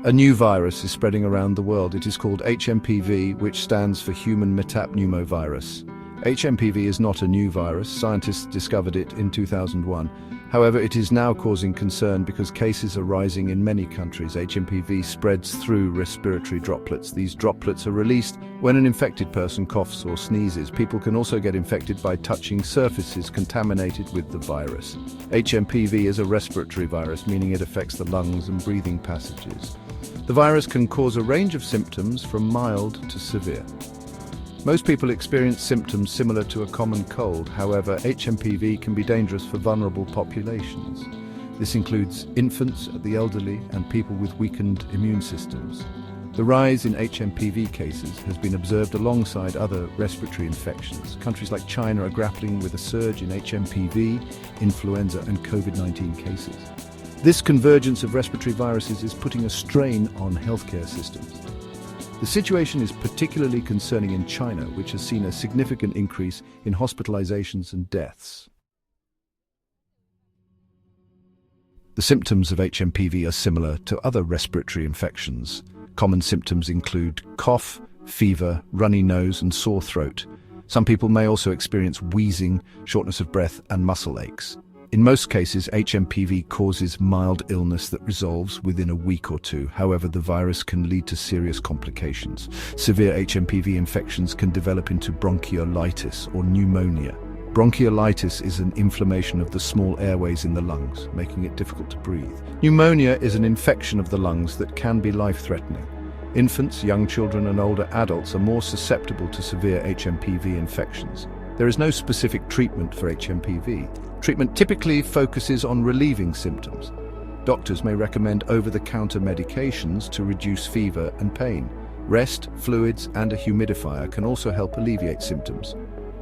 A new virus is spreading around the world. It is called HMPV, which stands for human metapneumovirus. HMPV is not a new virus. Scientists discovered it in 2001. However, it is now causing concern because cases are rising in many countries. HMPV spreads through respiratory droplets. These droplets are released when an infected person coughs or sneezes. People can also get infected by touching surfaces contaminated with the virus. HMPV is a respiratory virus, meaning it affects the lungs and breathing passages. The virus can cause a range of symptoms from mild to severe. Most people experience symptoms similar to a common cold. However, HMPV can be dangerous for vulnerable populations. This includes infants, the elderly, and people with weakened immune systems. The rise in HMPV cases has been observed alongside other respiratory infections. Countries like China are grappling with a surge in HMPV, influenza, and COVID-19 cases. This convergence of respiratory viruses is putting a strain on healthcare systems. The situation is particularly concerning in China, which has seen a significant increase in hospitalizations and deaths. The symptoms of HMPV are similar to other respiratory infections. Common symptoms include cough, fever, runny nose, and sore throat. Some people may also experience wheezing, shortness of breath, and muscle aches. In most cases, HMPV causes mild illness that resolves within a week or two. However, the virus can lead to serious complications. Severe HMPV infections can develop into bronchiolitis or pneumonia. Bronchiolitis is an inflammation of the small airways in the lungs, making it difficult to breathe. Pneumonia is an infection of the lungs that can be life-threatening. Infants, young children, and older adults are more susceptible to severe HMPV infections. There is no specific treatment for HMPV. Treatment typically focuses on relieving symptoms. Doctors may recommend over-the-counter medications to reduce fever and pain. Rest, fluids, and a humidifier can also help alleviate symptoms.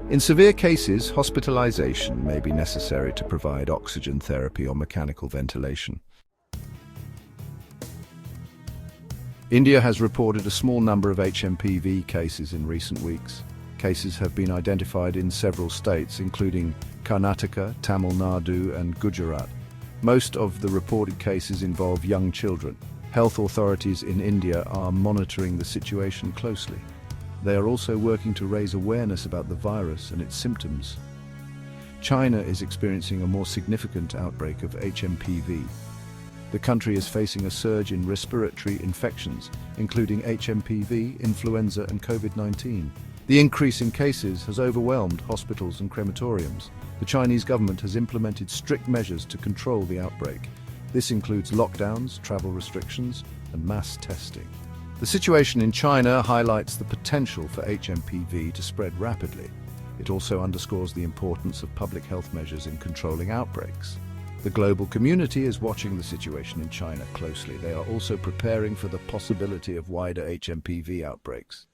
In severe cases, hospitalization may be necessary to provide oxygen therapy or mechanical ventilation. India has reported a small number of HMPV cases in recent weeks. Cases have been identified in several states, including Karnataka, Tamil Nadu, and Gujarat. Most of the reported cases involve young children. Health authorities in India are monitoring the situation closely. They are also working to raise awareness about the virus and its symptoms. China is experiencing a more significant outbreak of HMPV. The country is facing a surge in respiratory infections, including HMPV, influenza, and COVID-19. The increase in cases has overwhelmed hospitals and crematoriums. The Chinese government has implemented strict measures to control the outbreak. This includes lockdowns, travel restrictions, and mass testing. The situation in China highlights the potential for HMPV to spread rapidly. It also underscores the importance of public health measures in controlling outbreaks. The global community is watching the situation in China closely. They are also preparing for the possibility of wider HMPV outbreaks.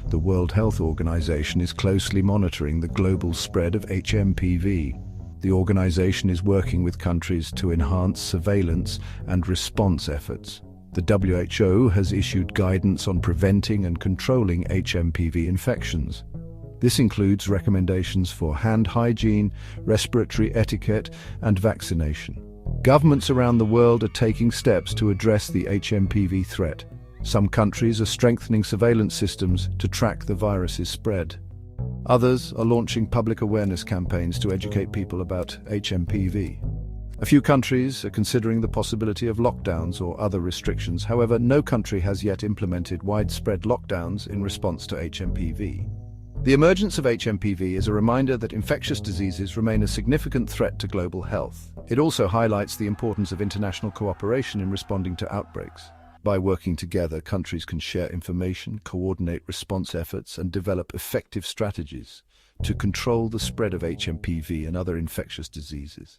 The World Health Organization is closely monitoring the global spread of HMPV. The organization is working with countries to enhance surveillance and response efforts. The WHO has issued guidance on preventing and controlling HMPV infections. This includes recommendations for hand hygiene, respiratory etiquette, and vaccination. Governments around the world are taking steps to address the HMPV threat. Some countries are strengthening surveillance systems to track the virus's spread. Others are launching public awareness campaigns to educate people about HMPV. A few countries are considering the possibility of lockdowns or other restrictions. However, no country has yet implemented widespread lockdowns in response to HMPV. The emergence of HMPV is a reminder that infectious diseases remain a significant threat to global health. It also highlights the importance of international cooperation in responding to outbreaks. By working together, countries can share information, coordinate response efforts, and develop effective strategies to control the spread of HMPV and other infectious diseases.